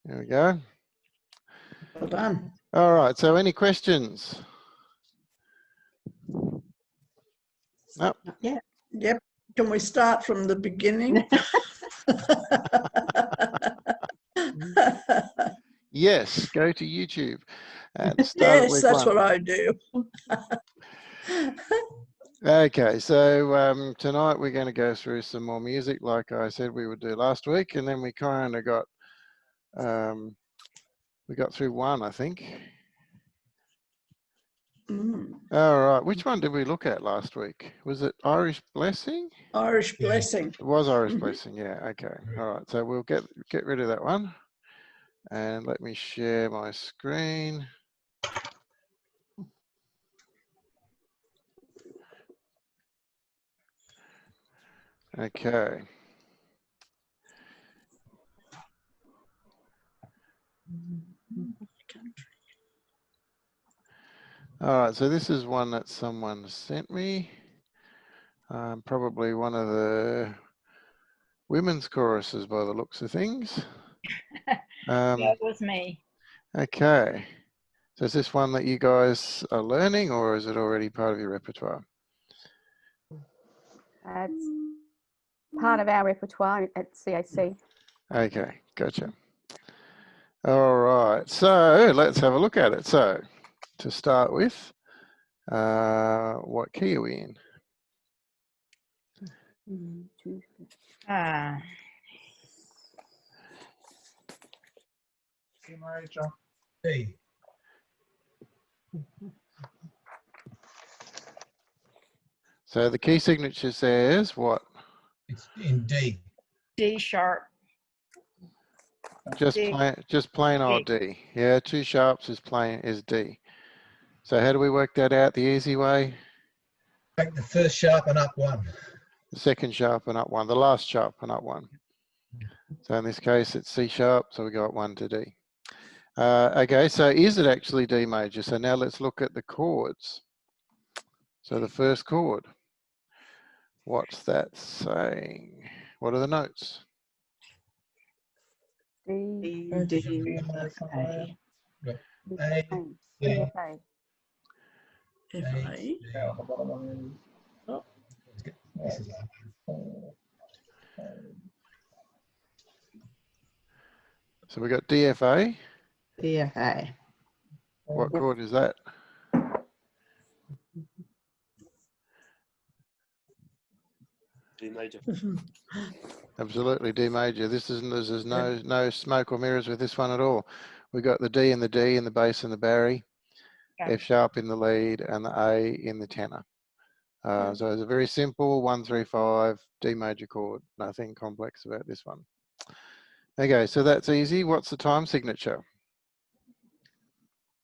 There we go. Well done. All right, so any questions? No. Yeah. Yep. Can we start from the beginning? Yes, go to YouTube and start at Yes, week that's 1. what I do. Okay, so tonight we're going to go through some more music like I said we would do last week, and then we kind of got we got through one, I think. All right, which one did we look at last week? Was it Irish Blessing? Irish Blessing. It was Irish Blessing, yeah. Okay, all right, so we'll get rid of that one, and let me share my screen. Okay. All right, so this is one that someone sent me. Probably one of the women's choruses by the looks of things. Yeah, it was me. Okay. So is this one that you guys are learning, or is it already part of your repertoire? It's part of our repertoire at CAC. Okay, gotcha. All right, so let's have a look at it. So to start with, what key are we in? C major. D. So the key signature says what? It's in D. D sharp. Just D. plain old D. Yeah, 2 sharps is D. So how do we work that out the easy way? Take the first sharp and up 1. The second sharp and up 1, the last sharp and up 1. So in this case, it's C sharp, so we go up 1 to D. Okay, so is it actually D major? So now let's look at the chords. So the first chord, what's that saying? What are the notes? D, D, D, A, D, C, F, A. F A. Oh. This is So we got DFA. DFA. What chord is that? D major. Absolutely D major. There's no smoke or mirrors with this one at all. We got the D in the D in the bass and the barry, Yeah. F sharp in the lead, and the A in the tenor. So it's a very simple 1, 3, 5 D major chord. Nothing complex about this one. Okay, so that's easy. What's the time signature?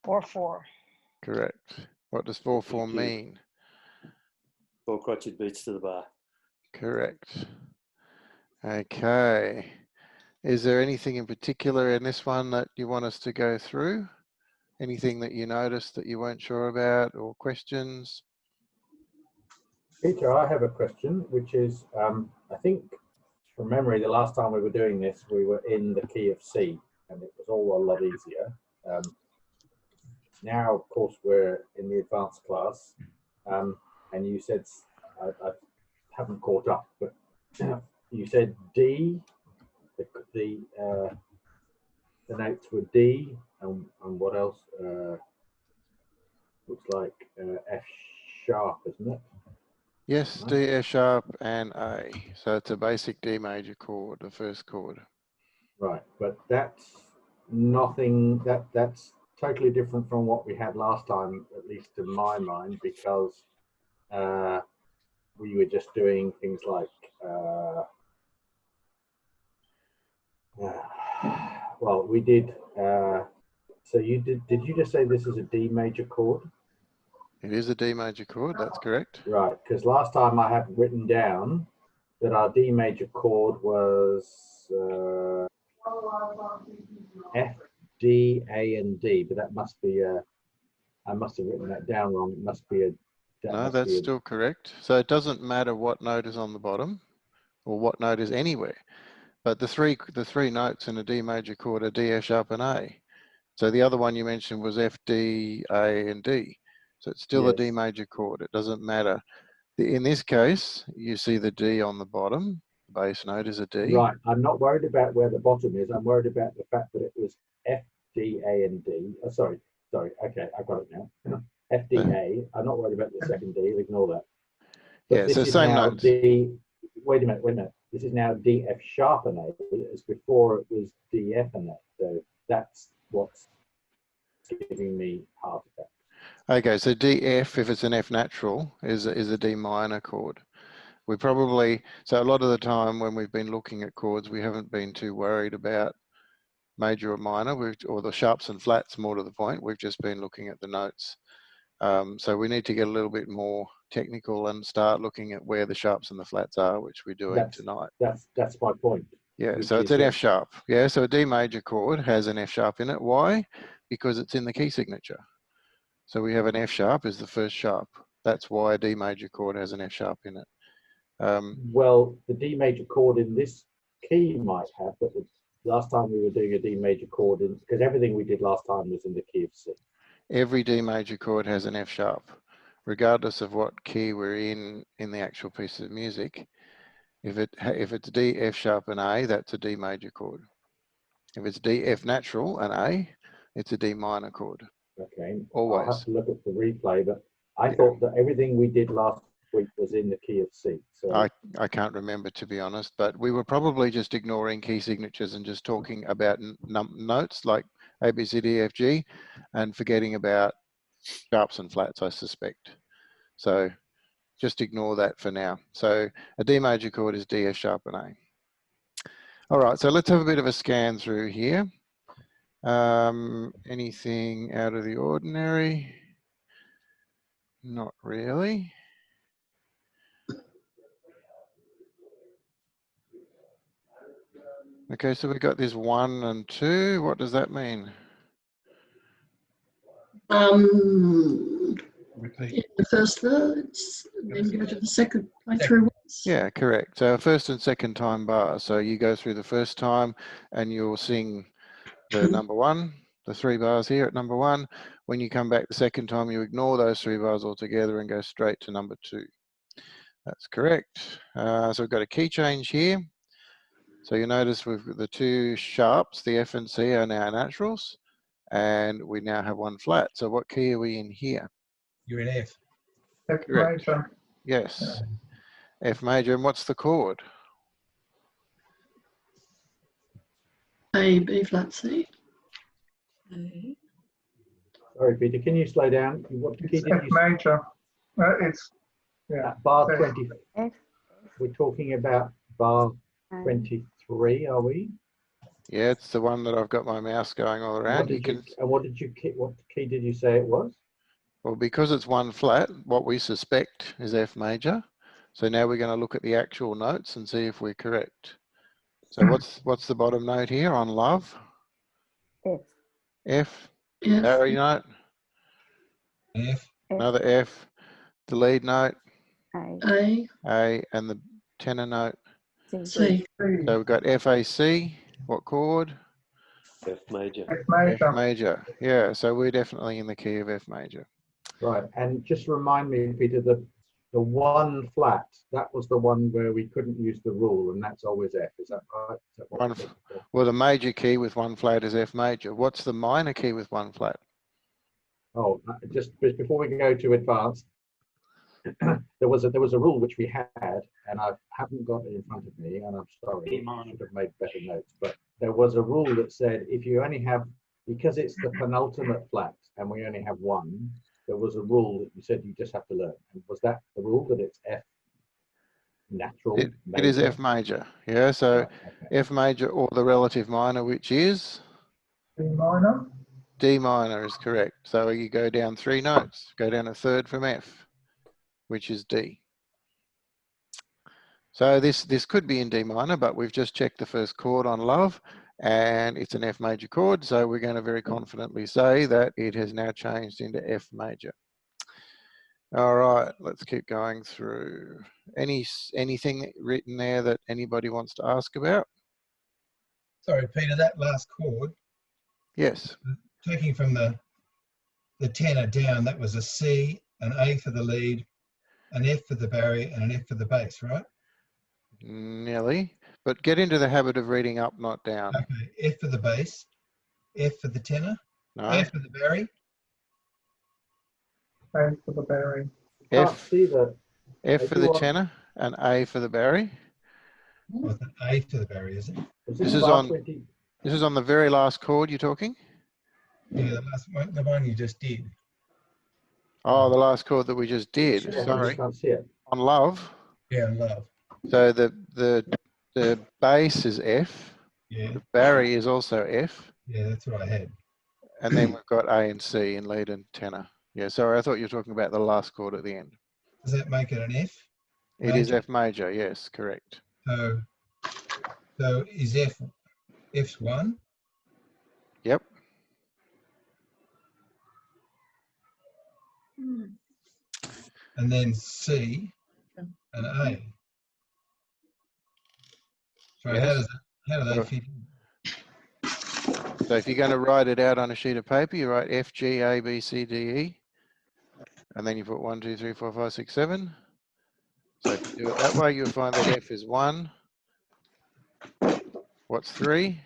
4/4. Correct. What does 4/4 mean? 4 crotchet beats to the bar. Correct. Okay. Is there anything in particular in this one that you want us to go through? Anything that you noticed that you weren't sure about, or questions? Peter, I have a question, which is, I think from memory, the last time we were doing this, we were in the key of C, and it was all a lot easier. Now, of course, we're in the advanced class, and you said, I haven't caught up, but you said D, the notes were D, and what else? Looks like F sharp, isn't it? Yes, D, F sharp, and A. So it's a basic D major chord, the first chord. Right, but that's nothing, that's totally different from what we had last time, at least to my mind, because we were just doing things like, well, we did, so did you just say this is a D major chord? It is a D major chord, that's correct. Right, because last time I had written down that our D major chord was F, D, A, and D, but that must be I must have written that down wrong. It must be a. No, that's still correct. So it doesn't matter what note is on the bottom or what note is anywhere. But the three notes in a D major chord are D, F sharp, and A. So the other one you mentioned was F, D, A, and D. So it's still a D Yes. major chord. It doesn't matter. In this case, you see the D on the bottom. The bass note is a D. Right. I'm not worried about where the bottom is. I'm worried about the fact that it was F, D, A, and D. Oh, sorry. Okay, I got it now. F, D, A. I'm not worried about the second D. Ignore that. But Yeah, this so is same now notes. D. Wait a minute. This is now D, F sharp, and A. As before, it was D, F, and A. So that's what's giving me heart attack. Okay, so D, F, if it's an F natural, is a D minor chord. We probably, so a lot of the time when we've been looking at chords, we haven't been too worried about major or minor, or the sharps and flats, more to the point. We've just been looking at the notes. So we need to get a little bit more technical and start looking at where the sharps and the flats are, which we're doing tonight. That's my point. Yeah, which so it's is an that- F sharp. Yeah, so a D major chord has an F sharp in it. Why? Because it's in the key signature. So we have an F sharp is the first sharp. That's why a D major chord has an F sharp in it. Well, the D major chord in this key might have, but the last time we were doing a D major chord, because everything we did last time was in the key of C. Every D major chord has an F sharp, regardless of what key we're in the actual piece of music. If it's D, F sharp, and A, that's a D major chord. If it's D, F natural, and A, it's a D minor chord. Okay. Always. I'll have to look at the replay, but I Yeah. thought that everything we did last week was in the key of C. So I can't remember, to be honest, but we were probably just ignoring key signatures and just talking about notes like A, B, C, D, F, G, and forgetting about sharps and flats, I suspect. So just ignore that for now. So a D major chord is D, F sharp, and A. All right, so let's have a bit of a scan through here. Anything out of the ordinary? Not really. Okay, so we've got this 1 and 2. What does that mean? Repeat. The first verse, and then go to the second playthrough. Yeah, correct. So first and second time bars. So you go through the first time and you'll sing the number 1, the 3 bars here at number 1. When you come back the second time, you ignore those 3 bars altogether and go straight to number 2. That's correct. So we've got a key change here. So you notice we've got the 2 sharps, the F and C are now naturals, and we now have 1 flat. So what key are we in here? You're in F. F Correct. major. Yes. F major, and what's the chord? A, B flat, C. sorry, Peter, can you slow down? What key It's did F you major. It's yeah. bar F. 20? F, We're talking about bar A. 23, are we? Yeah, it's the one that I've got my mouse going all around. What key did you say it was? Well, because it's 1 flat, what we suspect is F major. So now we're going to look at the actual notes and see if we're correct. So what's the bottom note here on love? F, F. F, Barry note, F. another F. The lead note, A, A, and the tenor note. C. C. So we've got F, A, C. What chord? F major. F major. F major. Yeah, so we're definitely in the key of F major. Right, and just remind me, Peter, the 1 flat, that was the one where we couldn't use the rule, and that's always F, is that right? Is that what we said before? Well, the major key with 1 flat is F major. What's the minor key with 1 flat? Oh, just before we go to advanced, there was a rule which we had, and I haven't got it in front of me, and I'm sorry, I should have made better notes, but there was a rule that said if you only have, because it's the penultimate flat and we only have 1, there was a rule that you said you just have to learn. And was that the rule, that it's F natural It major? is F major. Yeah, so Right, okay. F major or the relative minor, which is D minor. D minor is correct. So you go down 3 notes, go down a third from F, which is D. So this could be in D minor, but we've just checked the first chord on love, and it's an F major chord. So we're going to very confidently say that it has now changed into F major. All right, let's keep going through. Anything written there that anybody wants to ask about? Sorry, Peter, that last chord, Yes. taking from the tenor down, that was a C, an A for the lead, an F for the Barry, and an F for the bass, right? Nearly. But get into the habit of reading up, not down. Okay, F for the bass, F for the tenor, No. A for the Barry, Thanks for the Barry. Can't F, see the. F if for you the want- tenor and A for the Barry. or it's an A for the Barry, is it? Was This is bar on- 20? This is on the very last chord you're talking? Yeah, the last one, the one you just did. Oh, the last chord that we just did. Yeah, I Sorry. just can't see it. On love. Yeah, love. So the bass is F. Yeah, The Barry is also F. yeah, that's what I had. And then we've got A and C in lead and tenor. Yeah, sorry, I thought you were talking about the last chord at the end. Does that make it an F? It is Major. F major, yes, correct. So is F's 1? Yep. Hmm. And then C and A. So Yes. how do they Sure. fit in? So if you're going to write it out on a sheet of paper, you write F, G, A, B, C, D, E. And then you put 1, 2, 3, 4, 5, 6, 7. So if you do it that way, you'll find that F is 1. What's 3?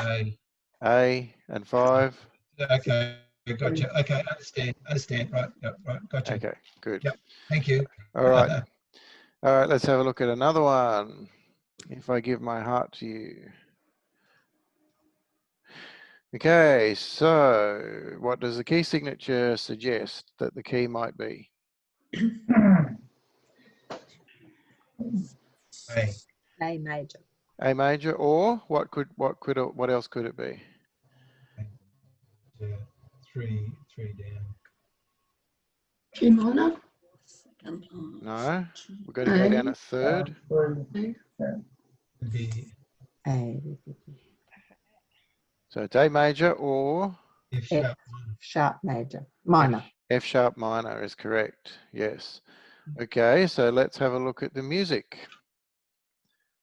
A. A and 5. Okay, gotcha. Okay, understand. Right, yep, right, gotcha. Okay, good. Yep. Thank you. All right. All right, let's have a look at another one. If I give my heart to you. Okay, so what does the key signature suggest that the key might be? A. A major. A major, or what else could it be? Yeah, three down. G minor. No, we've got to go down a third. Three. The A. So it's A major or F sharp. Sharp major. Minor. F sharp minor is correct. Yes. Okay, so let's have a look at the music.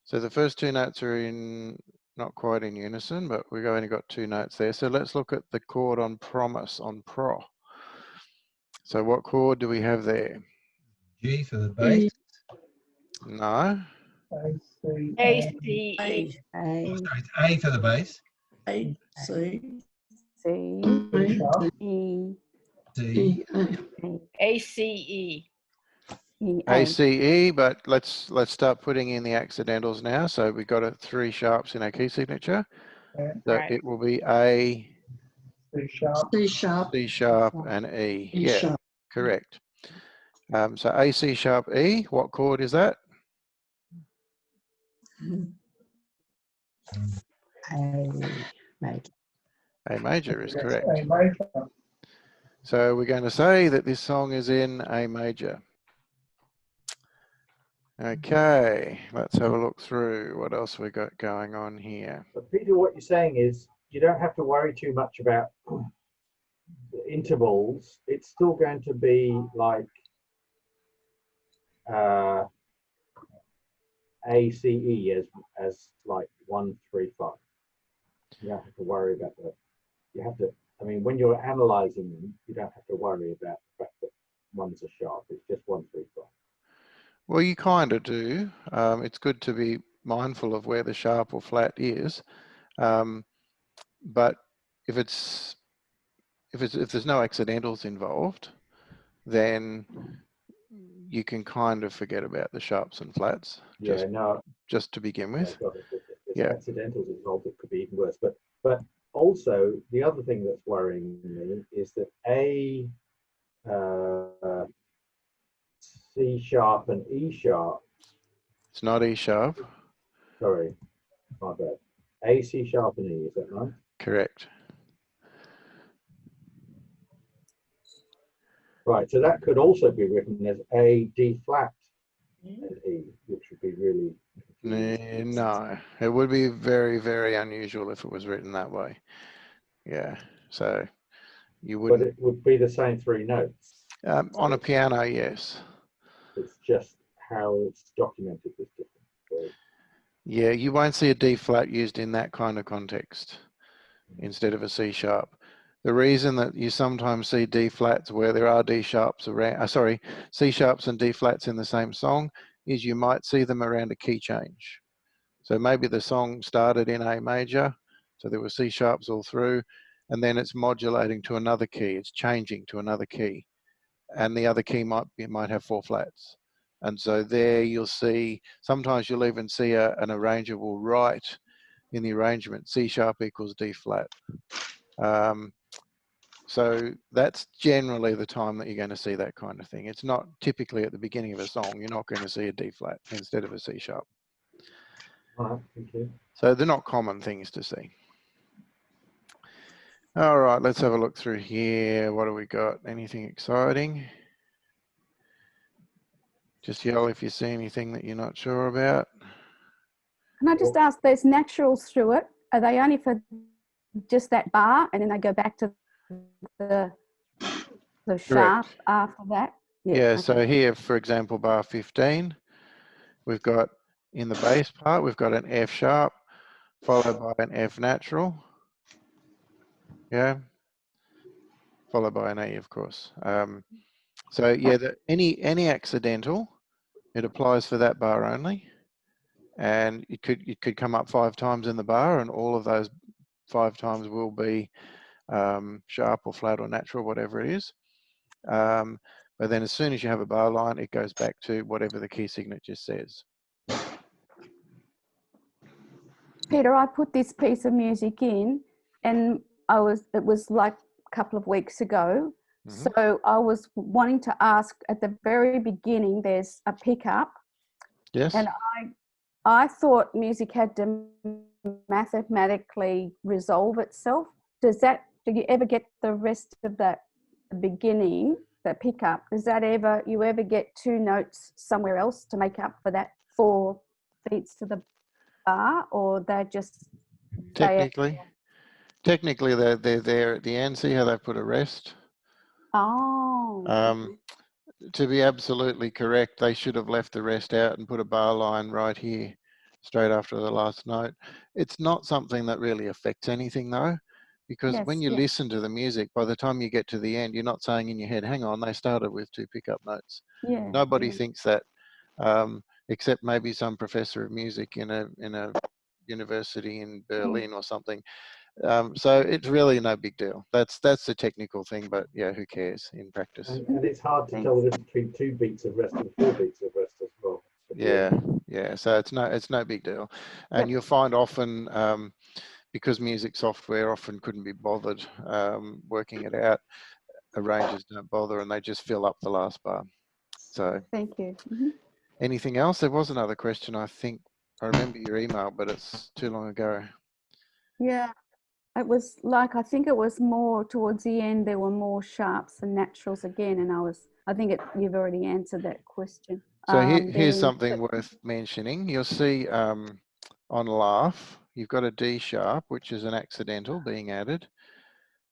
So the first two notes are not quite in unison, but we've only got two notes there. So let's look at the chord on promise, on pro. So what chord do we have there? G for the bass. No. A, C, A, and C, E. A. Oh, sorry, it's A for the bass. A, C, C, C sharp. E, D. A, C, E. E, A, A. C, E, but let's start putting in the accidentals now. So we've got three sharps in our key signature. Yeah. So Right. it will be A, C sharp. C sharp, C sharp, and E. E Yeah, sharp. correct. So A, C sharp, E. What chord is that? A major. A major is Yes, correct. A major. So we're going to say that this song is in A major. Okay, let's have a look through what else we got going on here. But Peter, what you're saying is you don't have to worry too much about the intervals. It's still going to be like A, C, E as like 1, 3, 5. You don't have to worry about that. You have to, I mean, when you're analyzing them, you don't have to worry about the fact that one's a sharp. It's just 1, 3, 5. Well, you kind of do. It's good to be mindful of where the sharp or flat is. But if there's no accidentals involved, then you can kind of forget about the sharps and flats. Yeah, no, Just to begin with. if there's Yeah. accidentals involved, it could be even worse. But also the other thing that's worrying me is that A, C sharp and E sharp. It's not E sharp. Sorry, my bad. A, C sharp and E. Is that right? Correct. Right. So that could also be written as A, D flat and E, which would be really confusing. No, it would be very, very unusual if it was written that way. Yeah, so you But wouldn't. it would be the same 3 notes. On a piano, yes. It's just how it's documented is different. So, Yeah, you won't see a D flat used in that kind of context instead of a C sharp. The reason that you sometimes see D flats where there are D sharps around, C sharps and D flats in the same song is you might see them around a key change. So maybe the song started in A major, so there were C sharps all through, and then it's modulating to another key, it's changing to another key, and the other key might have 4 flats. And so there you'll see, sometimes you'll even see an arranger will write in the arrangement C sharp equals D flat. So that's generally the time that you're going to see that kind of thing. It's not typically at the beginning of a song. You're not going to see a D flat instead of a C sharp. All right, thank you. So they're not common things to see. All right, let's have a look through here. What do we got? Anything exciting? Just yell if you see anything that you're not sure about. Can I just ask, there's naturals through it. Are they only for just that bar and then they go back to the sharp after that? Yeah, okay. so here, for example, bar 15, we've got in the bass part, we've got an F sharp followed by an F natural. Yeah, followed by an E, of course. So yeah, any accidental, it applies for that bar only, and it could come up 5 times in the bar, and all of those 5 times will be sharp or flat or natural, whatever it is. But then as soon as you have a bar line, it goes back to whatever the key signature says. Peter, I put this piece of music in, and it was like a couple of weeks ago. Mhm. So I was wanting to ask at the very beginning, there's a pickup, Yes. and I thought music had to mathematically resolve itself. Do you ever get the rest of that, the beginning, the pickup? You ever get 2 notes somewhere else to make up for that 4 beats to the bar, or they're just Technically they're there at the end. See how they put a rest? Oh, To be absolutely correct, they should have left the rest out and put a bar line right here, straight after the last note. It's not something that really affects anything though, because when yes, you yeah, listen to the music, by the time you get to the end, you're not saying in your head, hang on, they started with 2 pickup notes. yeah, Nobody yeah. thinks that, except maybe some professor of music in a university in Berlin or something. So it's really no big deal. That's the technical thing, but yeah, who cares in practice? And it's hard to tell the difference between 2 beats of rest and 4 beats of rest as well. Yeah. So it's no big deal, and you'll find often because music software often couldn't be bothered working it out. Arrangers don't bother, and they just fill up the last bar. So Thank you. Mhm. anything else? There was another question. I think I remember your email, but it's too long ago. Yeah, it was like, I think it was more towards the end, there were more sharps and naturals again, and I think you've already answered that question. So here's Then- something worth mentioning. You'll see on laugh, you've got a D sharp, which is an accidental being added.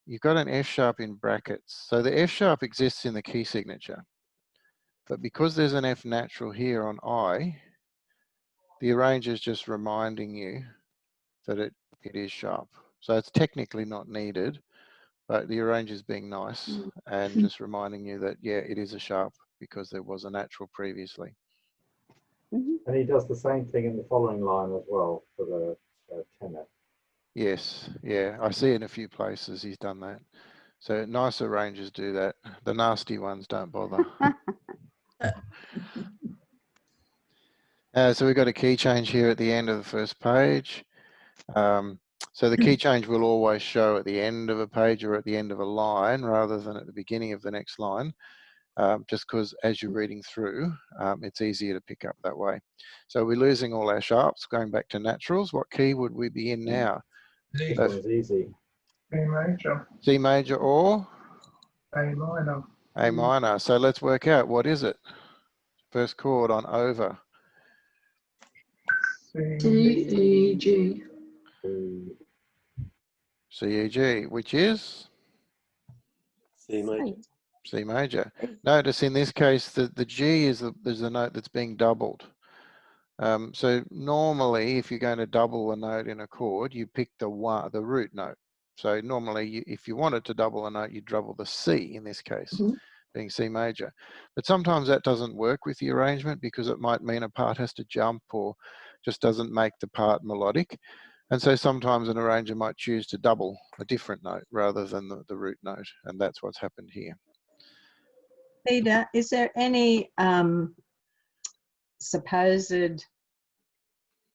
You've got an F sharp in brackets. So the F sharp exists in the key signature, but because there's an F natural here on I, the arranger is just reminding you that it is sharp. So it's technically not needed, but the arranger is being nice and just reminding you that, yeah, it is a sharp because there was a natural previously. Mhm. And he does the same thing in the following line as well for the tenor. Yes, yeah, I see in a few places he's done that. So nice arrangers do that. The nasty ones don't bother. So we've got a key change here at the end of the first page. So the key change will always show at the end of a page or at the end of a line rather than at the beginning of the next line, just because as you're reading through, it's easier to pick up that way. So we're losing all our sharps, going back to naturals. What key would we be in now? This So one's easy. A major, C major or A minor, A minor. So let's work out, what is it? First chord on over. C, E, G, C, E, G, which is C major. C major. Notice in this case that the G is the note that's being doubled. So normally, if you're going to double a note in a chord, you pick the root note. So normally, if you wanted to double a note, you'd double the C in this case, being C major. But sometimes that doesn't work with the arrangement because it might mean a part has to jump or just doesn't make the part melodic. And so sometimes an arranger might choose to double a different note rather than the root note. And that's what's happened here. Peter, is there any supposed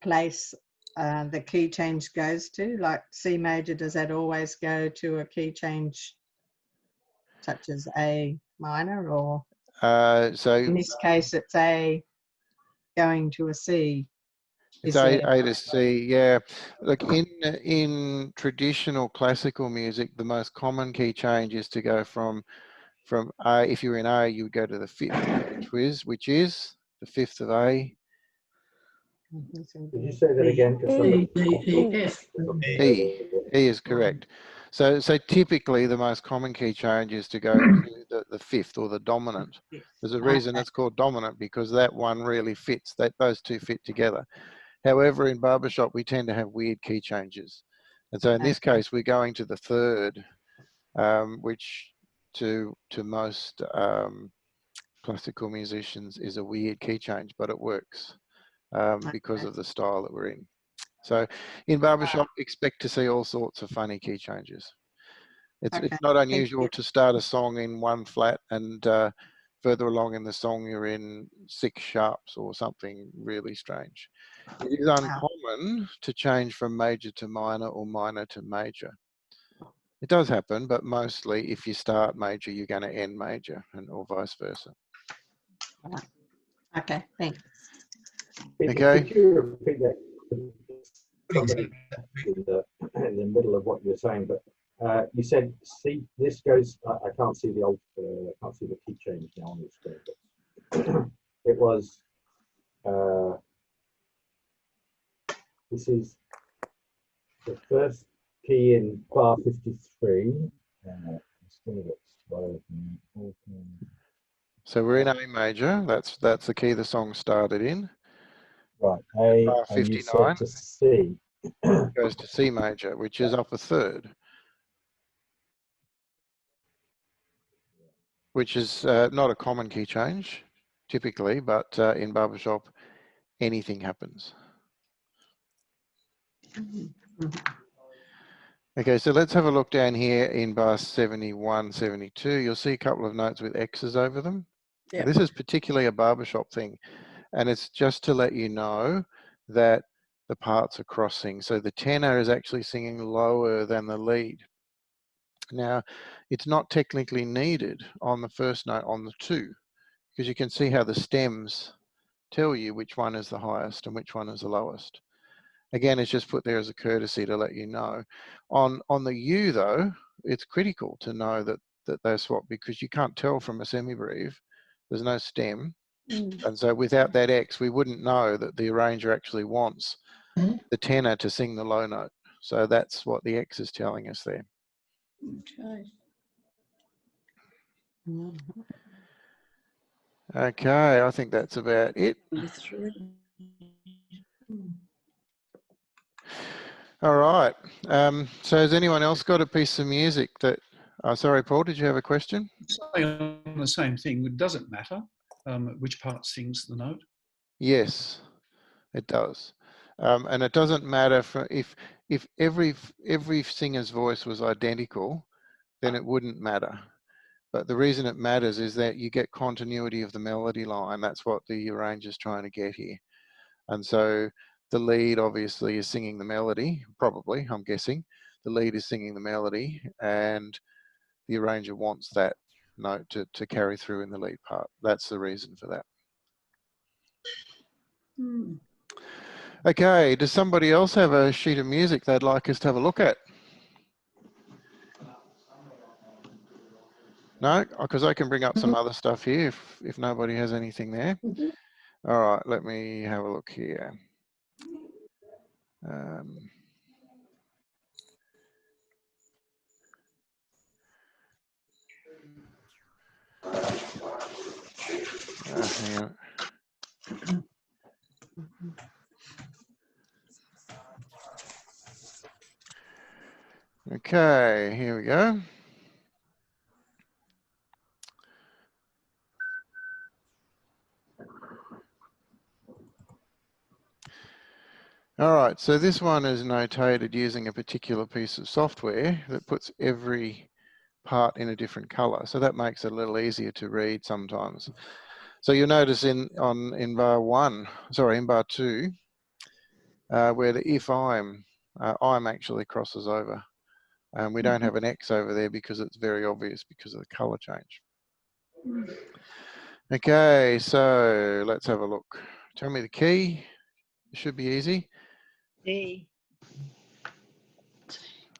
place the key change goes to? Like C major, does that always go to a key change such as A minor, or in So this case it's A going to a C? it's Is A there- to C, yeah. Look, in traditional classical music, the most common key change is to go from A. If you're in A, you would go to the fifth, which is the fifth of A. Did you say that again? 'Cause E, somebody- D, E, F. E is correct. So typically the most common key change is to go to the fifth or the dominant. There's a reason Okay. it's called dominant, because that one really fits, those two fit together. However, in barbershop, we tend to have weird key changes. And so in this case, we're going to the third, which to most classical musicians is a weird key change, but it works because of the style that we're in. So in barbershop, expect to see all sorts of funny key changes. It's not unusual to start a song in one flat and further along in the song you're in 6 sharps or something really strange. It is uncommon to change from major to minor or minor to major. It does happen, but mostly if you start major, you're going to end major, or vice versa. Okay, thanks. Okay. Could you repeat that? Somebody in the middle of what you're saying, but you said C. This goes. I can't see the old. I can't see the key change now on the screen. But it was. This is the first key in bar 53. So we're in A major. That's the key the song started in. Right. A, Bar and you 59 said to C. goes to C major, which is up a third, which is not a common key change typically, but in barbershop, anything happens. Okay, so let's have a look down here in bar 71, 72. You'll see a couple of notes with X's over them. Yep. This is particularly a barbershop thing, and it's just to let you know that the parts are crossing. So the tenor is actually singing lower than the lead. Now, it's not technically needed on the first note on the 2, because you can see how the stems tell you which one is the highest and which one is the lowest. Again, it's just put there as a courtesy to let you know. On the U though, it's critical to know that they're swapped, because you can't tell from a semibreve. There's no stem. And so without that X, we wouldn't know that the arranger actually wants the tenor to sing the low note. So that's what the X is telling us there. Okay. Okay, I think that's about it. 23. All right. So has anyone else got a piece of music that... sorry, Paul, did you have a question? Saying on the same thing, does it matter which part sings the note? Yes, it does. And it doesn't matter if every singer's voice was identical, then it wouldn't matter. But the reason it matters is that you get continuity of the melody line. That's what the arranger's trying to get here. And so the lead obviously is singing the melody, probably, I'm guessing. The lead is singing the melody, and the arranger wants that note to carry through in the lead part. That's the reason for that. Okay, does somebody else have a sheet of music they'd like us to have a look at? No, because I can bring up some other stuff here if nobody has anything there. All right, let me have a look here. Hang on. Okay, here we go. All right, so this one is notated using a particular piece of software that puts every part in a different color. So that makes it a little easier to read sometimes. So you'll notice in bar 1, sorry, in bar 2, where the if I'm actually crosses over. We don't have an X over there because it's very obvious because of the color change. Okay, so let's have a look. Tell me the key. It should be easy. D.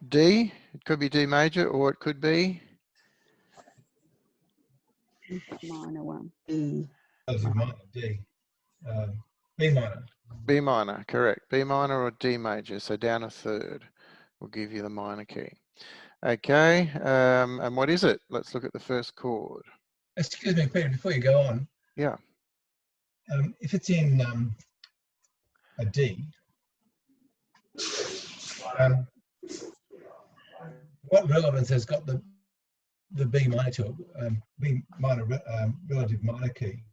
D. It could be D major or it could be Minor one. E. Relative minor, D. B minor. B minor, correct. B minor or D major. So down a third will give you the minor key. Okay, and what is it? Let's look at the first chord. Excuse me, Peter, before you go on. Yeah. If it's in a D, what relevance has got the B minor to it? B minor relative minor key.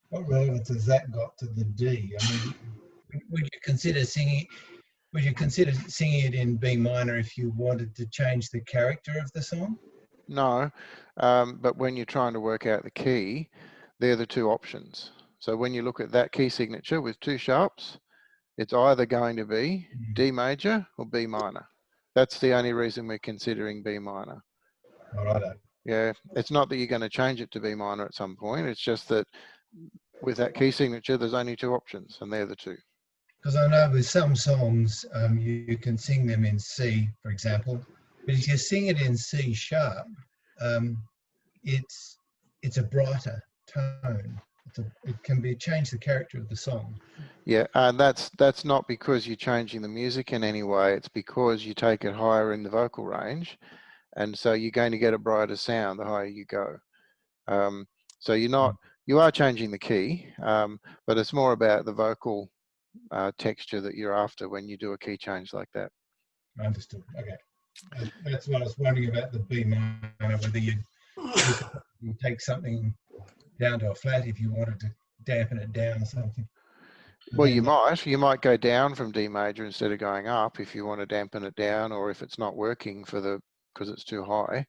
What relevance has that got to the D? I mean, would you consider singing? Would you consider singing it in B minor if you wanted to change the character of the song? No, but when you're trying to work out the key, they're the two options. So when you look at that key signature with two sharps, it's either going to be D major or B minor. That's the only reason we're considering B minor. All right. Yeah, it's not that you're going to change it to B minor at some point. It's just that with that key signature, there's only two options, and they're the two. Because I know with some songs, you can sing them in C, for example, but if you sing it in C sharp, it's a brighter tone. It can be change the character of the song. Yeah, and that's not because you're changing the music in any way. It's because you take it higher in the vocal range, and so you're going to get a brighter sound the higher you go. So you are changing the key, but it's more about the vocal texture that you're after when you do a key change like that. Understood. Okay, that's what I was wondering about the B minor. Whether you take something down to a flat if you wanted to dampen it down or something. Well, you might go down from D major instead of going up if you want to dampen it down, or if it's not working because it's too high,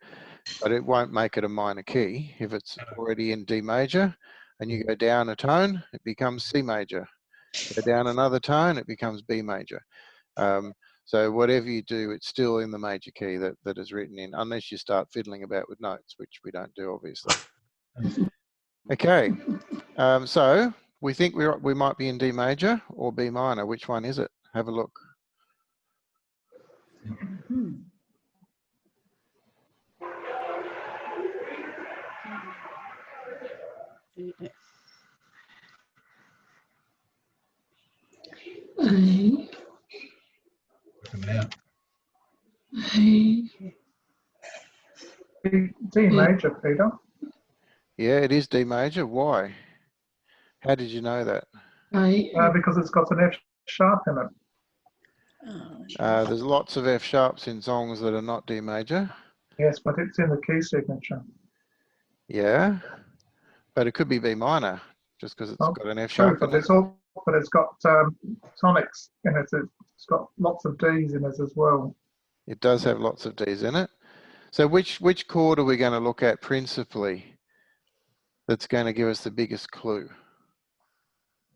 but it won't make it a minor key. If it's already in D major and you go down a tone, it becomes C major. Go down another tone, it becomes B major. So whatever you do, it's still in the major key that is written in, unless you start fiddling about with notes, which we don't do, obviously. Okay, so we think we might be in D major or B minor. Which one is it? Have a look. A, Work them out. A, D major, Peter. Yeah, it is D major. Why? How did you know that? A, because it's got an F sharp in it. There's lots of F sharps in songs that are not D major. Yes, but it's in the key signature. Yeah, but it could be B minor just because it's got an F True, sharp. but it's got tonics in it. It's got lots of D's in it as well. It does have lots of D's in it. So which chord are we going to look at principally that's going to give us the biggest clue?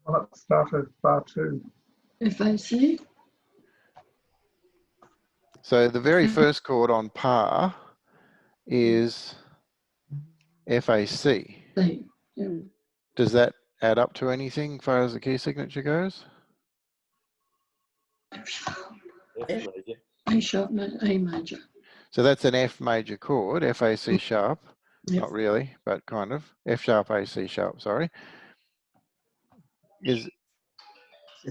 Well, let's start with bar 2. FAC, So the very first chord on par is FAC. C. Yeah. Does that add up to anything as far as the key signature goes? F sharp, F major. A sharp, A major. So that's an F major chord, FAC sharp. Yep. Not really, but kind of. F sharp, AC sharp, sorry. The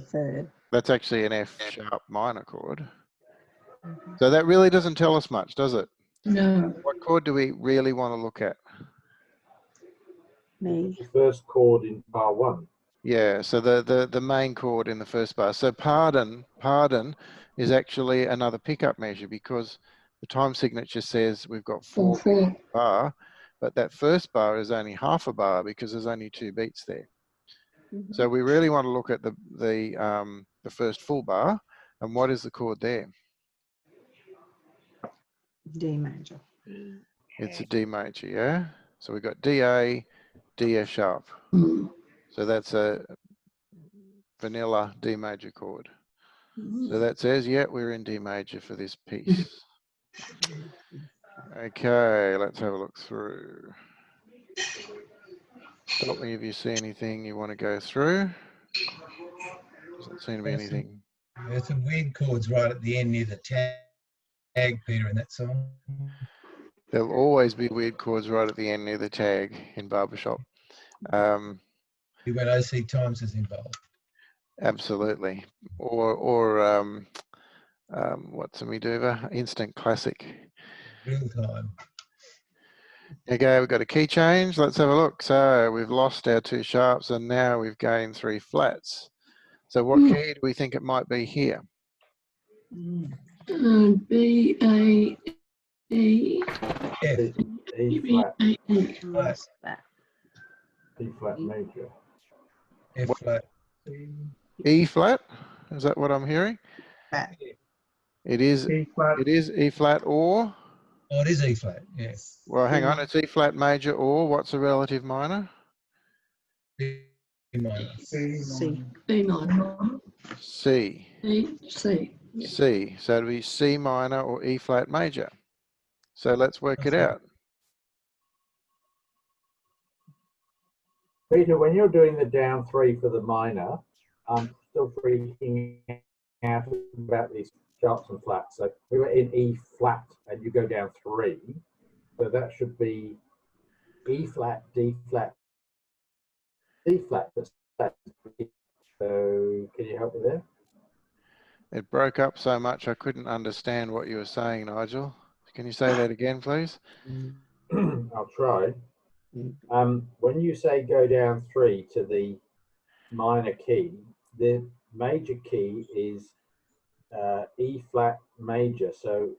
third. That's actually an F sharp minor chord. So that really doesn't tell us much, does it? No, What chord do we really want to look at? Me. The first chord in bar 1. Yeah, so the main chord in the first bar. So pardon is actually another pickup measure because the time signature says we've got Four, 4 4. bar, but that first bar is only half a bar because there's only 2 beats there. So we really want to look at the first full bar, and what is the chord there? D major. It's a D major, yeah? So we've got D A, D F sharp. Mm. So that's a vanilla D major chord. So that says, yeah, we're in D major for this piece. Okay, let's have a look through. Stop me if you see anything you want to go through. Doesn't seem to be anything. There's some weird chords right at the end near the tag, Peter, in that song. There'll always be weird chords right at the end near the tag in barbershop. When OC Times is involved. Absolutely. Or what's a Meduva? Instant classic. Real time. Okay, we've got a key change. Let's have a look. So we've lost our 2 sharps and now we've gained 3 flats. So what key do we think it might be here? B, A, E. F. E flat, A, E. Flat. E flat major. F flat. E flat? Is that what I'm hearing? Flat. It is. E flat. It is E flat or. Oh, it is E flat. Yes. Well, hang on. It's E flat major or what's a relative minor? B minor. C. B minor. C. E, C. Yeah. C. So it'll be C minor or E flat major. So let's work it out. Peter, when you're doing the down 3 for the minor, I'm still freaking out about these sharps and flats. So we were in E flat and you go down 3. So that should be E flat, D flat, D flat. So can you help me there? It broke up so much I couldn't understand what you were saying, Nigel. Can you say that again, please? I'll try. When you say go down 3 to the minor key, the major key is E flat major. So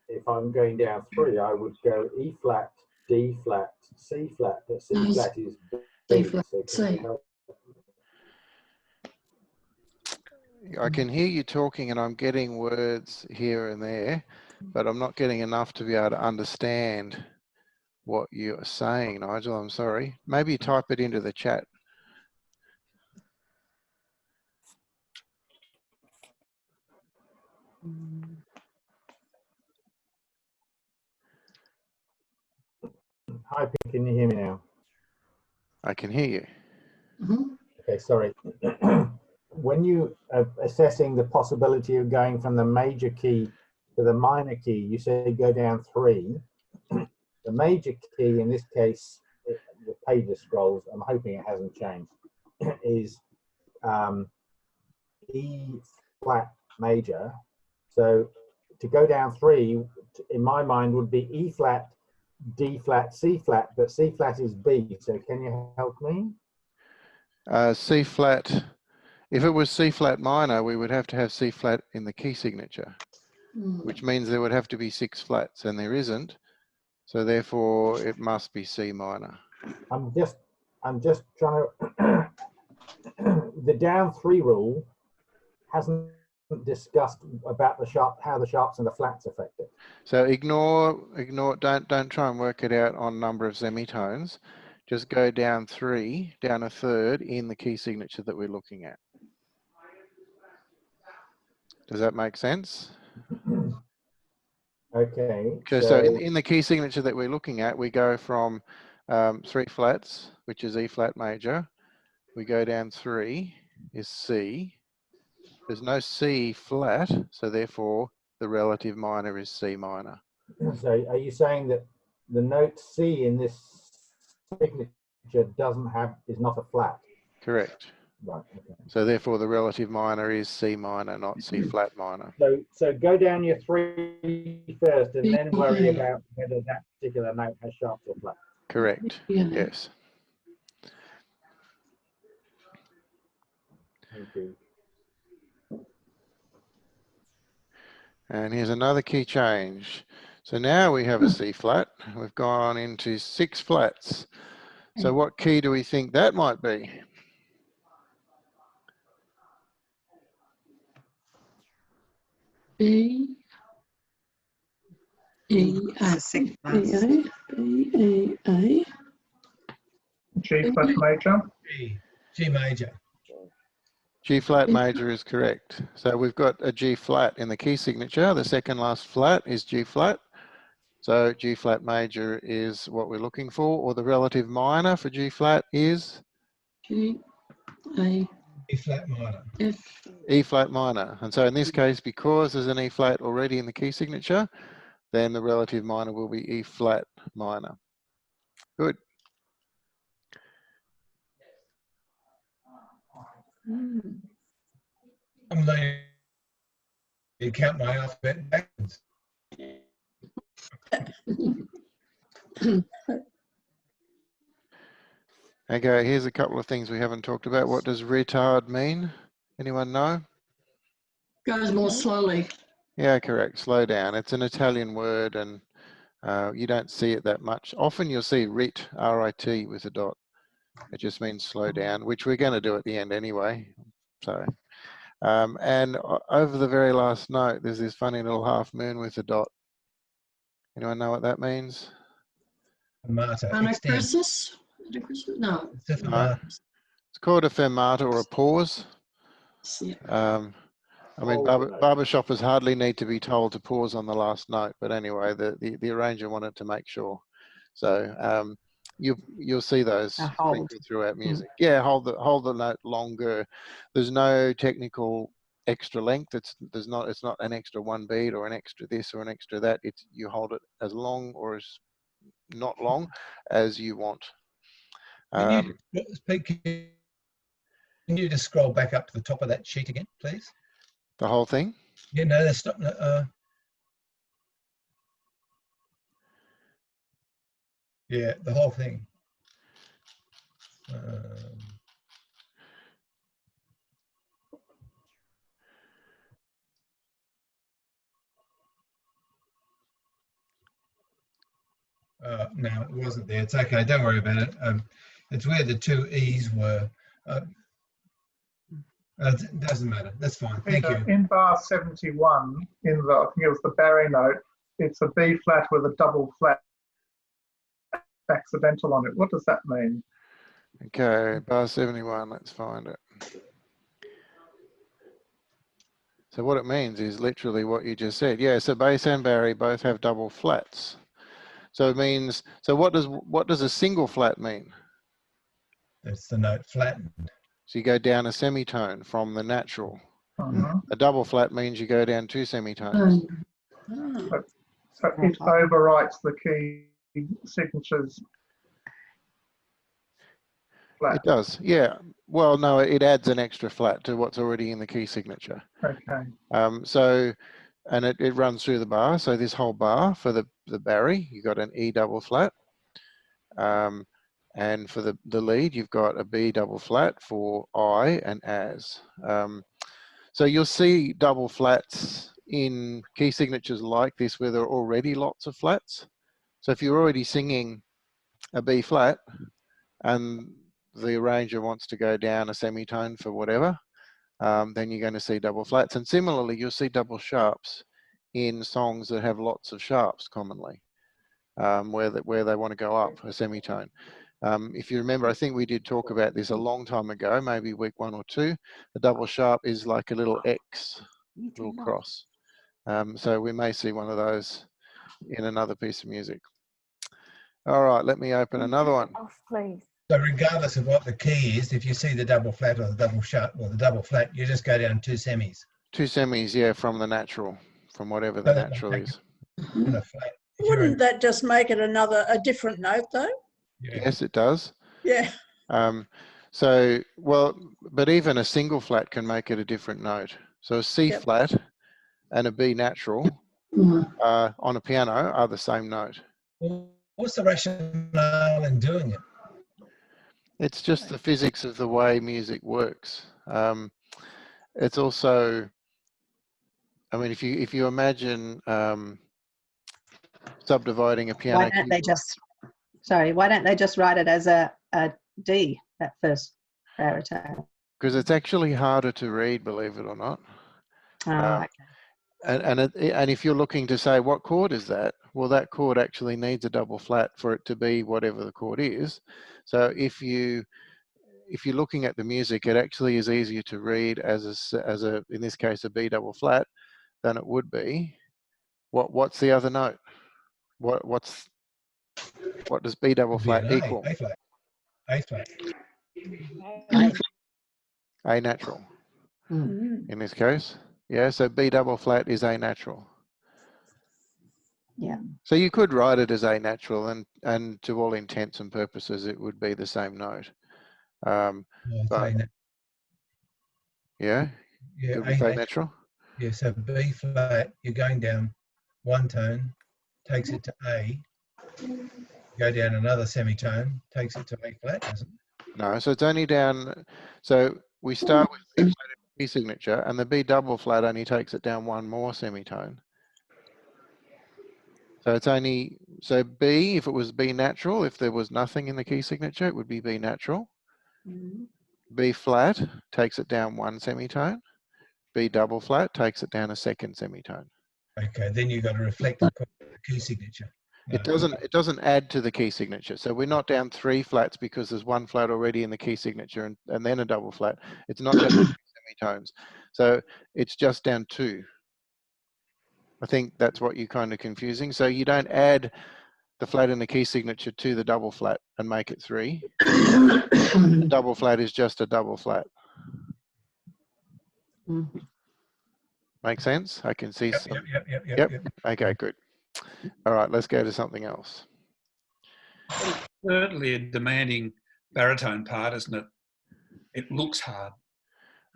if I'm going down 3, I would go E flat, D flat, C flat, but C No, flat is C B. flat, So can C. you help? I can hear you talking and I'm getting words here and there, but I'm not getting enough to be able to understand what you're saying, Nigel. I'm sorry. Maybe you type it into the chat. Hi, Pete, can you hear me now? I can hear you. Okay, sorry. When you are assessing the possibility of going from the major key to the minor key, you say go down 3. The major key in this case, the pages scrolls, I'm hoping it hasn't changed, is E flat major. So to go down 3, in my mind, would be E flat, D flat, C flat, but C flat is B. So can you help me? C flat. If it was C flat minor, we would have to have C flat in the key signature, which means there would have to be 6 flats, and there isn't. So therefore, it must be C minor. I'm just trying to. The down 3 rule hasn't discussed about how the sharps and the flats affect it. So ignore. Don't try and work it out on number of semitones. Just go down 3, down a third in the key signature that we're looking at. Does that make sense? Okay. So in the key signature that we're looking at, we go from 3 flats, which is E flat major. We go down 3 is C. There's no C flat, so therefore the relative minor is C minor. So are you saying that the note C in this signature is not a flat? Correct. Right. Okay. So therefore the relative minor is C minor, not C flat minor. So go down your 3 first and then worry about whether that particular note has sharps or flats. Correct. Yes. Thank you. And here's another key change. So now we have a C flat. We've gone into 6 flats. So what key do we think that might be? B, E, A, Six B, A, B, E, A. G flat major. G major. G flat major is correct. So we've got a G flat in the key signature. The second last flat is G flat. So G flat major is what we're looking for, or the relative minor for G flat is G, A, E flat minor. F. E flat minor. And so in this case, because there's an E flat already in the key signature, then the relative minor will be E flat minor. Good. I'm learning to count my alphabet backwards. Okay, here's a couple of things we haven't talked about. What does retard mean? Anyone know? Goes more slowly. Yeah, correct. Slow down. It's an Italian word, and you don't see it that much. Often you'll see rit, R-I-T, with a dot. It just means slow down, which we're going to do at the end anyway. So, and over the very last note, there's this funny little half moon with a dot. Anyone know what that means? Fermata. Anacrusis? No. It's a fermata. It's called a fermata or a pause. Yeah. I mean, barber shoppers hardly need to be told to pause on the last note, but anyway, the arranger wanted to make sure. So you'll see those sprinkled throughout music. Yeah, hold the note longer. There's no technical extra length. It's not an extra 1 beat or an extra this or an extra that. It's you hold it as long or as not long as you want. Pete, can you just scroll back up to the top of that sheet again, please? The whole thing? Yeah, no, that's not. Yeah, the whole thing. No, it wasn't there. It's okay. Don't worry about it. It's where the 2 E's were. It doesn't matter. That's fine. Thank you. In bar 71, I think it was the Barry note, it's a B flat with a double flat accidental on it. What does that mean? Okay, bar 71, let's find it. So what it means is literally what you just said. Yeah, so bass and Barry both have double flats. So it means, so what does a single flat mean? That's the note flattened. So you go down a semitone from the natural. A double flat means you go down 2 semitones. So it overwrites the key signatures. Flat. It does, yeah. Well, no, it adds an extra flat to what's already in the key signature. Okay. So, and it runs through the bar. So this whole bar for the Barry, you got an E double flat. And for the lead, you've got a B double flat for I and as. So you'll see double flats in key signatures like this where there are already lots of flats. So if you're already singing a B flat and the arranger wants to go down a semitone for whatever, then you're going to see double flats. And similarly, you'll see double sharps in songs that have lots of sharps commonly, where they want to go up a semitone. If you remember, I think we did talk about this a long time ago, maybe week 1 or 2. The double sharp is like a little X, little cross. So we may see one of those in another piece of music. All right, let me open another one. Please. So regardless of what the key is, if you see the double flat or the double sharp or the double flat, you just go down 2 semis. 2 semis, yeah, from the natural, from whatever the natural is. The flat. Wouldn't that just make it a different note though? Yeah. Yes, it does. Yeah. So, well, but even a single flat can make it a different note. So a C flat and a B natural on a piano are the same note. Well, what's the rationale in doing it? It's just the physics of the way music works. It's also, I mean, if you imagine subdividing a piano Why don't key. they just, sorry, why don't they just write it as a D, that first baritone? Because it's actually harder to read, believe it or not. Oh, Um, okay. and if you're looking to say what chord is that, well, that chord actually needs a double flat for it to be whatever the chord is. So if you're looking at the music, it actually is easier to read as a in this case a B double flat than it would be. What's the other note? What does B double Would be an flat A, equal? A flat. A flat. A natural Mm. in this case. Yeah, so B double flat is A natural. Yeah. So you could write it as A natural, and to all intents and purposes, it would be the same note. No, it's But A nat- yeah, yeah, good A with A natural. natural. Yeah, so B flat, you're going down one tone, takes it to A. Go down another semitone, takes it to A flat, doesn't it? No, so it's only down. So we start with B flat in B signature, and the B double flat only takes it down one more semitone. So it's only, so B, if it was B natural, if there was nothing in the key signature, it would be B natural. B flat takes it down one semitone. B double flat takes it down a second semitone. Okay, then you've got to reflect the key signature. It doesn't add to the key signature. So we're not down three flats because there's one flat already in the key signature and then a double flat. It's not down two semitones. So it's just down two. I think that's what you're kind of confusing. So you don't add the flat in the key signature to the double flat and make it three. The double flat is just a double flat. Make sense? I can see some. Yep. Okay, good. All right, let's go to something else. Certainly a demanding baritone part, isn't it? It looks hard.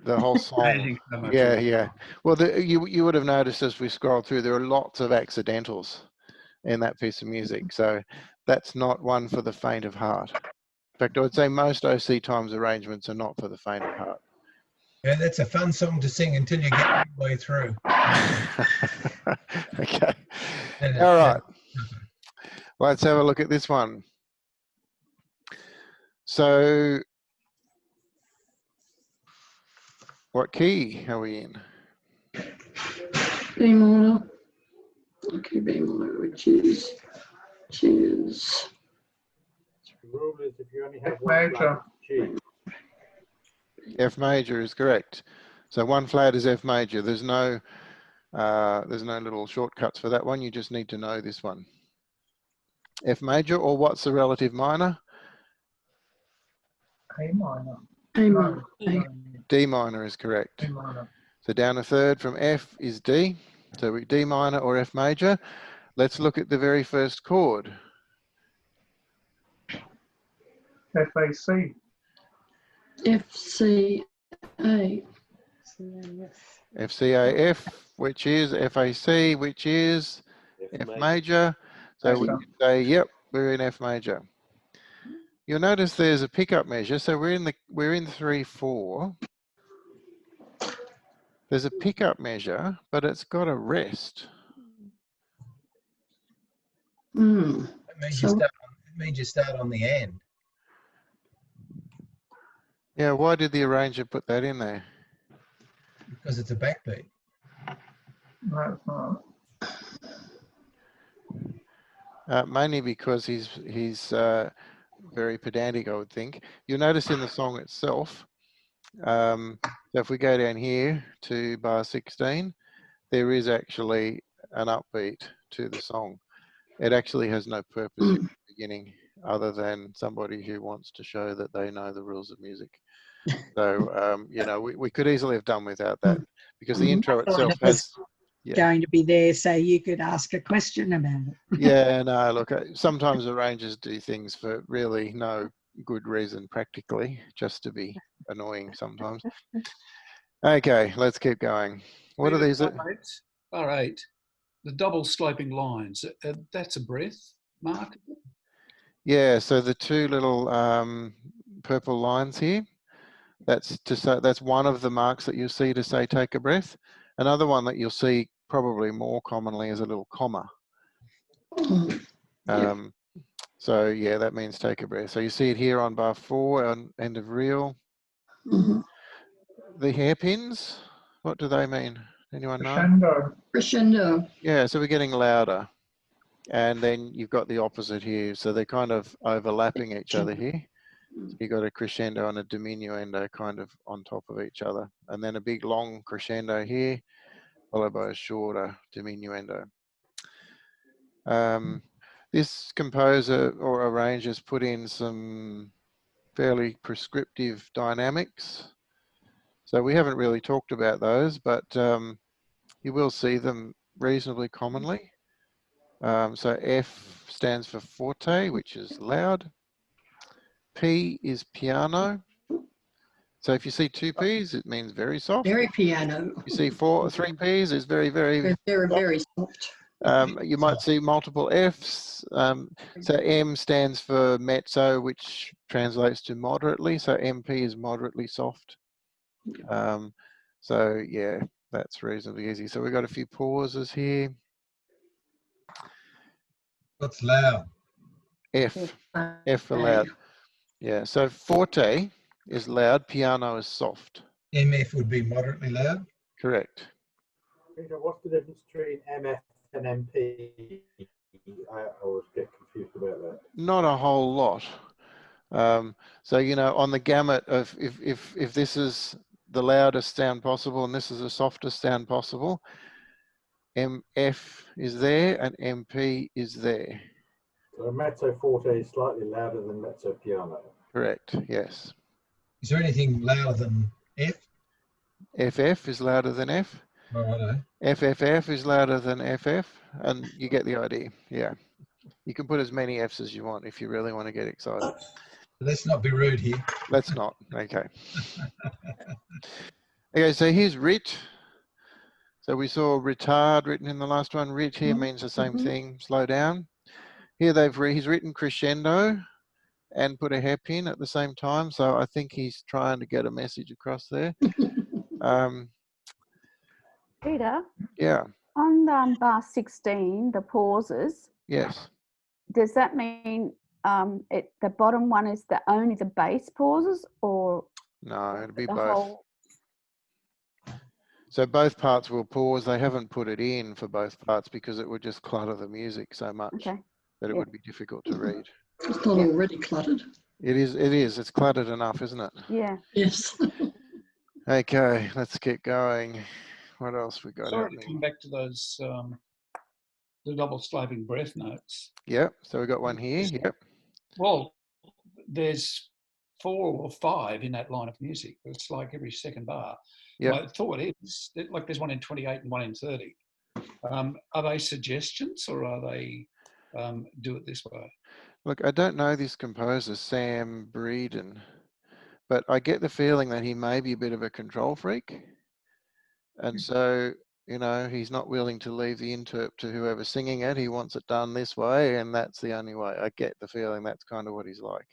The whole song. Demanding so much. Yeah. Well, you would have noticed as we scroll through, there are lots of accidentals in that piece of music. So that's not one for the faint of heart. In fact, I would say most OC Times arrangements are not for the faint of heart. Yeah, that's a fun song to sing until you get halfway through. Okay. All right. Let's have a look at this one. So, what key are we in? B minor. Okay, B minor, which is The rule is if you only have one flat, Major. G. F major is correct. So one flat is F major. There's no little shortcuts for that one. You just need to know this one. F major, or what's the relative minor? A minor. A minor. No, D minor is correct. A minor. So down a third from F is D. So we D minor or F major. Let's look at the very first chord. FAC. FCA. FCAF, which is FAC, which is F major. So we can say, yep, we're in F major. You'll notice there's a pickup measure. So we're in 3/4. There's a pickup measure, but it's got a rest. Mm. It means you start on the end. Yeah, why did the arranger put that in there? Because it's a backbeat. No, it's not. Mainly because he's very pedantic, I would think. You'll notice in the song itself, so if we go down here to bar 16, there is actually an upbeat to the song. It actually has no purpose in the beginning other than somebody who wants to show that they know the rules of music. So, you know, we could easily have done without that because the intro itself has... Yeah. Going to be there so you could ask a question about it. Yeah, no, look, sometimes arrangers do things for really no good reason practically, just to be annoying sometimes. Okay, let's keep going. What are these? R8, the double sloping lines, that's a breath, Mark? Yeah, so the two little purple lines here, that's to say, that's one of the marks that you'll see to say take a breath. Another one that you'll see probably more commonly is a little comma. Mhm. So yeah, that means take a breath. So you see it here on bar 4 on end of reel. Mhm. The hairpins, what do they mean? Anyone know? Crescendo. Crescendo. Yeah, so we're getting louder. And then you've got the opposite here. So they're kind of overlapping each other here. So you've got a crescendo and a diminuendo kind of on top of each other. And then a big long crescendo here, followed by a shorter diminuendo. This composer or arranger has put in some fairly prescriptive dynamics. So we haven't really talked about those, but you will see them reasonably commonly. So F stands for forte, which is loud. P is piano. So if you see 2 Ps, it means very soft. Very piano. You see 3 Ps is very, very Very, soft. very soft. You might see multiple Fs. So M stands for mezzo, which translates to moderately. So MP is moderately soft. So yeah, that's reasonably easy. So we've got a few pauses here. What's loud? F for loud. Yeah, so forte is loud, piano is soft. MF would be moderately loud. Correct. Peter, what's the difference between MF and MP? I always get confused about that. Not a whole lot. So, you know, on the gamut of if this is the loudest sound possible and this is the softest sound possible, MF is there and MP is there. So mezzo forte is slightly louder than mezzo piano. Correct, yes. Is there anything louder than F? FF is louder than F. Oh, I know. FFF is louder than FF, and you get the idea, yeah. You can put as many Fs as you want if you really want to get excited. Let's not be rude here. Let's not, okay. Okay, so here's rit. So we saw retard written in the last one. Rit here means the same thing, slow down. Here he's written crescendo and put a hairpin at the same time. So I think he's trying to get a message across there. Peter, Yeah, on bar 16, the pauses, yes. does that mean the bottom one is only the bass pauses, or No, it'll be the both. whole? So both parts will pause. They haven't put it in for both parts because it would just clutter the music so much Okay. that it Yeah. would be difficult to read. It's not already cluttered. It is. It's cluttered enough, isn't it? Yeah. Yes. Okay, let's get going. What else we got Sorry to happening? come back to those the double sloping breath notes. Yep. So we got one here. Yep. Well, there's 4 or 5 in that line of music. It's like every second bar. Yep. My thought is that, like, there's one in 28 and one in 30. Are they suggestions, or are they do it this way? Look, I don't know this composer, Sam Breeden, but I get the feeling that he may be a bit of a control freak. And so, you know, he's not willing to leave the interp to whoever's singing it. He wants it done this way, and that's the only way. I get the feeling that's kind of what he's like.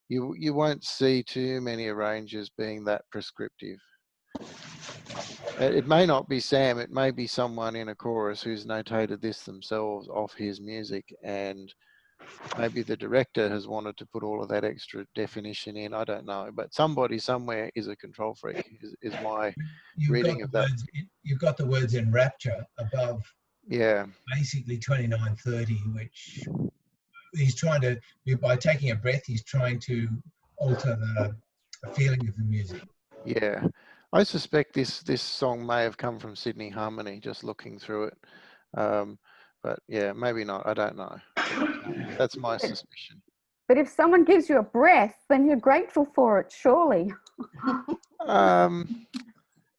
You won't see too many arrangers being that prescriptive. It may not be Sam, it may be someone in a chorus who's notated this themselves off his music, and maybe the director has wanted to put all of that extra definition in. I don't know, but somebody somewhere is a control freak, is my reading of that. You've got the words in rapture above, Yeah, basically 29:30, which he's trying to, by taking a breath, he's trying to alter the feeling of the music. yeah. I suspect this song may have come from Sydney Harmony, just looking through it. But yeah, maybe not. I don't know. That's my suspicion. But if someone gives you a breath, then you're grateful for it, surely.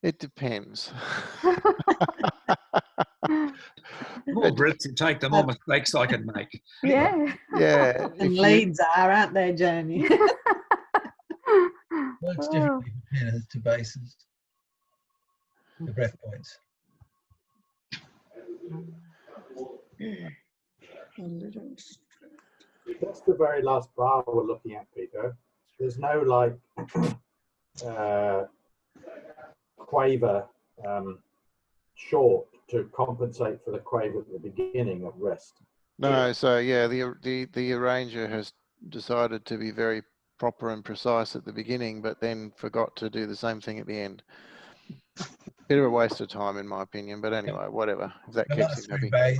It depends. The more breaths you take, the more mistakes I can make. Yeah. Yeah. And leads are, aren't they, Jamie? Works differently for tenors to basses, the breath points. That's the very last bar we're looking at, Peter. There's no like quaver short to compensate for the quaver at the beginning of rest. No, so yeah, the arranger has decided to be very proper and precise at the beginning, but then forgot to do the same thing at the end. Bit of a waste of time, in my opinion. But anyway, whatever. If that The keeps last him three happy.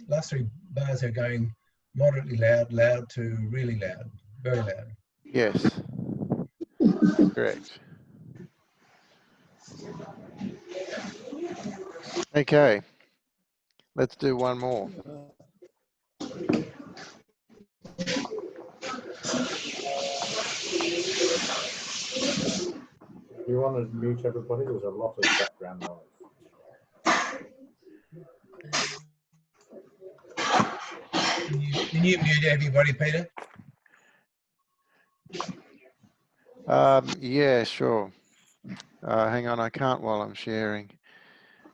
last three bars are going moderately loud, loud to really loud, very loud. Yes. Correct. Okay. Let's do one more. You want to mute everybody? There's a lot of background noise. Can you mute everybody, Peter? Yeah, sure. Hang on, I can't while I'm sharing.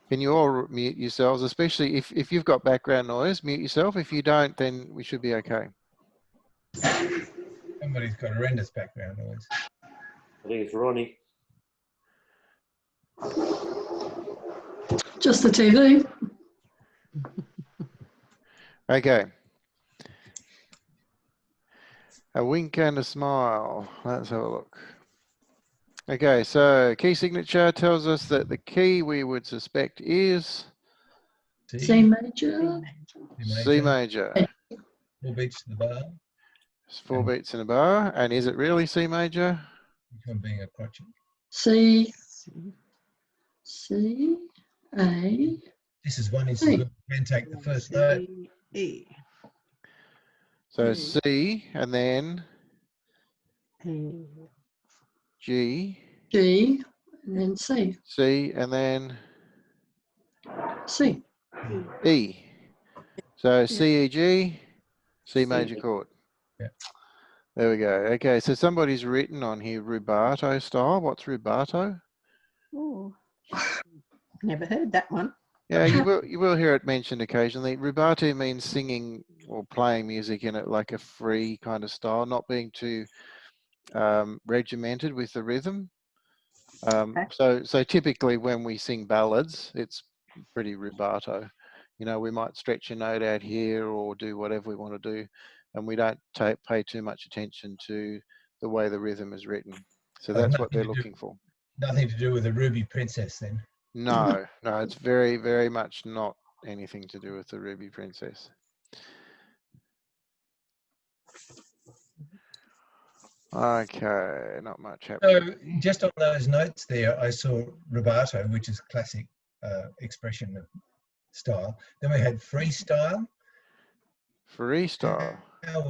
Can you all mute yourselves, especially if you've got background noise, mute yourself. If you don't, then we should be okay. Somebody's got horrendous background noise. I think it's Ronnie. Just the TV. Okay. A wink and a smile. Let's have a look. Okay, so key signature tells us that the key we would suspect is C major. C major. 4 beats to the bar. It's 4 beats in a bar. And is it really C major? Which one being a crotchet? C. C. A. This is one instance where we can take the first note. E. So C and then E. G. G. And then C. C and then C. E. So C, E, G, C major chord. Yeah. There we go. Okay, so somebody's written on here rubato style. What's rubato? Ooh. Never heard that one. Yeah, you will hear it mentioned occasionally. Rubato means singing or playing music in it like a free kind of style, not being too regimented with the rhythm. So typically when we sing ballads, it's pretty rubato. You know, we might stretch a note out here or do whatever we want to do, and we don't pay too much attention to the way the rhythm is written. So that's what they're looking for. Nothing to do with the Ruby Princess then. No, it's very, very much not anything to do with the Ruby Princess. Okay, not much happening. So just on those notes there, I saw rubato, which is classic expression of style. Then we had freestyle. Freestyle. How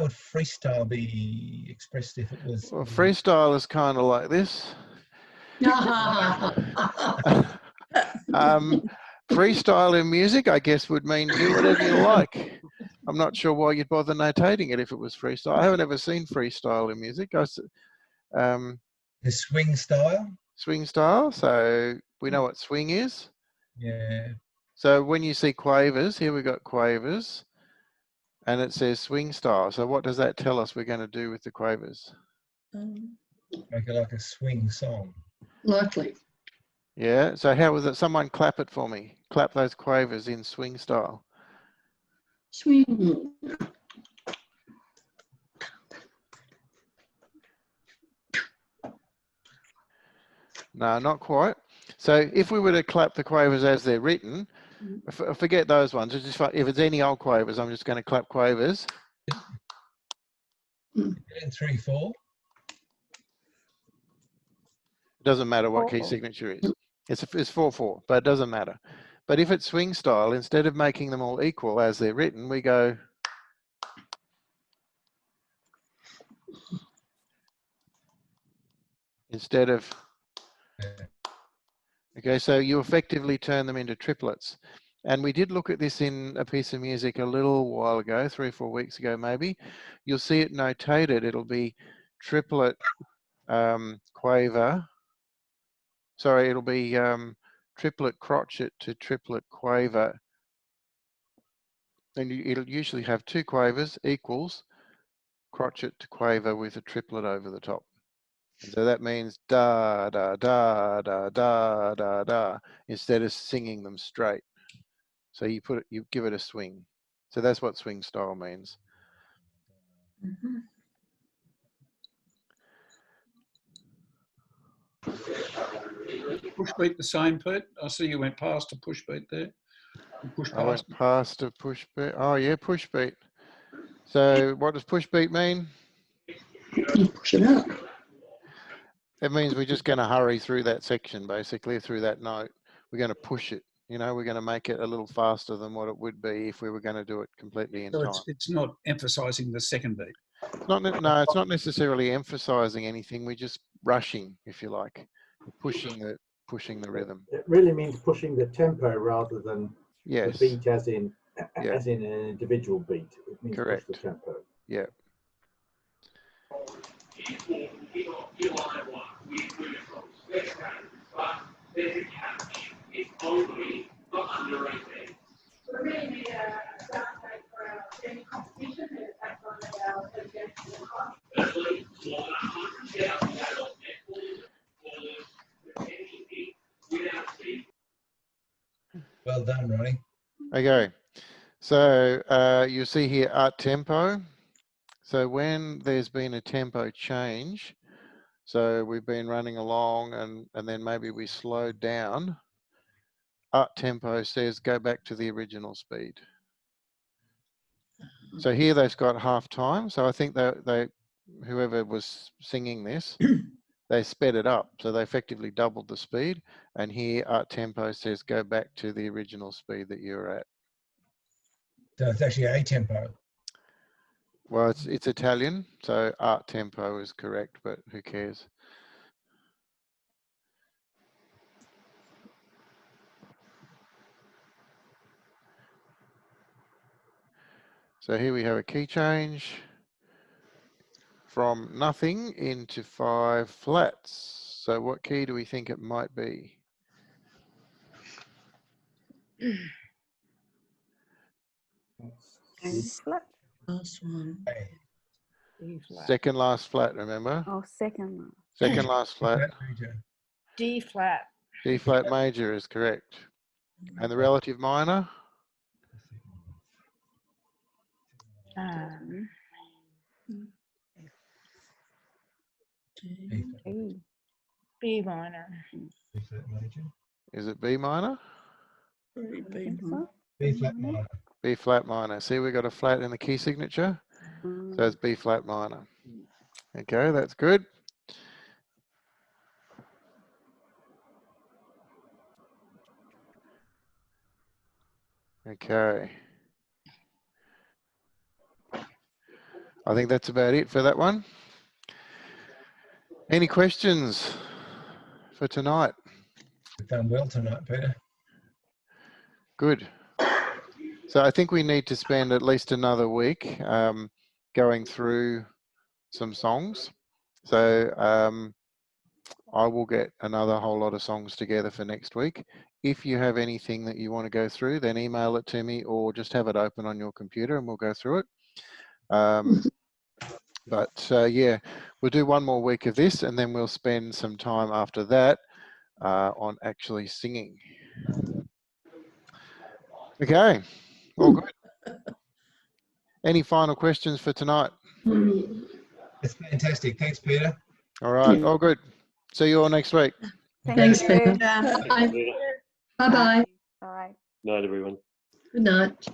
would freestyle be expressed if it was? Well, freestyle is kind of like this. Freestyle in music, I guess, would mean do whatever you like. I'm not sure why you'd bother notating it if it was freestyle. I haven't ever seen freestyle in music. The swing style. Swing style. So we know what swing is. Yeah. So when you see quavers, here we got quavers, and it says swing style. So what does that tell us we're going to do with the quavers? Make it like a swing song. Likely. Yeah. So how was it? Someone clap it for me. Clap those quavers in swing style. Swing. No, not quite. So if we were to clap the quavers as they're written, forget those ones. It's just, if it's any old quavers, I'm just going to clap quavers. 3/4. It doesn't matter what key signature is. It's 4/4, but it doesn't matter. But if it's swing style, instead of making them all equal as they're written, we go. Instead of. Okay, so you effectively turn them into triplets. And we did look at this in a piece of music a little while ago, 3 or 4 weeks ago maybe. You'll see it notated. It'll be triplet quaver. Sorry, it'll be triplet crotchet to triplet quaver. And it'll usually have 2 quavers equals crotchet to quaver with a triplet over the top. And so that means da, da, da, da, da, da, da, instead of singing them straight. So you give it a swing. So that's what swing style means. Mhm. Push beat the same, Pete? I see you went past a push beat there. You pushed I past. went past a push beat. Oh yeah, push beat. So what does push beat mean? You push it up. It means we're just going to hurry through that section, basically, through that note. We're going to push it. You know, we're going to make it a little faster than what it would be if we were going to do it completely in So time. it's not emphasising the second beat. No, it's not necessarily emphasizing anything. We're just rushing, if you like, pushing the rhythm. It really means pushing the tempo rather than Yes. the beat as in Yeah. as in an individual beat. It means Correct. push the tempo. Yeah. Well done, Ronnie. Okay. So you see here art tempo. So when there's been a tempo change, so we've been running along and then maybe we slowed down, art tempo says go back to the original speed. So here they've got half time. So I think they whoever was singing this, they sped it up. So they effectively doubled the speed. And here art tempo says go back to the original speed that you're at. So it's actually a tempo. Well, it's Italian, so art tempo is correct, but who cares? So here we have a key change from nothing into 5 flats. So what key do we think it might be? A flat. Last one. D flat. Second last flat, remember? Oh, second one. Second last flat. Major. D flat. D flat major is correct. And the relative minor? E. B minor. B flat major. Is it B minor? Very I big think one. so. B flat minor. B flat minor. See, we got a flat in the key signature. So it's B flat minor. Okay, that's good. Okay. I think that's about it for that one. Any questions for tonight? We've done well tonight, Peter. Good. So I think we need to spend at least another week going through some songs. So I will get another whole lot of songs together for next week. If you have anything that you want to go through, then email it to me or just have it open on your computer and we'll go through it. Yeah, we'll do one more week of this and then we'll spend some time after that on actually singing. Okay, all good. Any final questions for tonight? It's fantastic. Thanks, Peter. All right, all good. See you all next week. Thanks, you. Peter. Later. Bye-bye. All right. Night, everyone. Good night.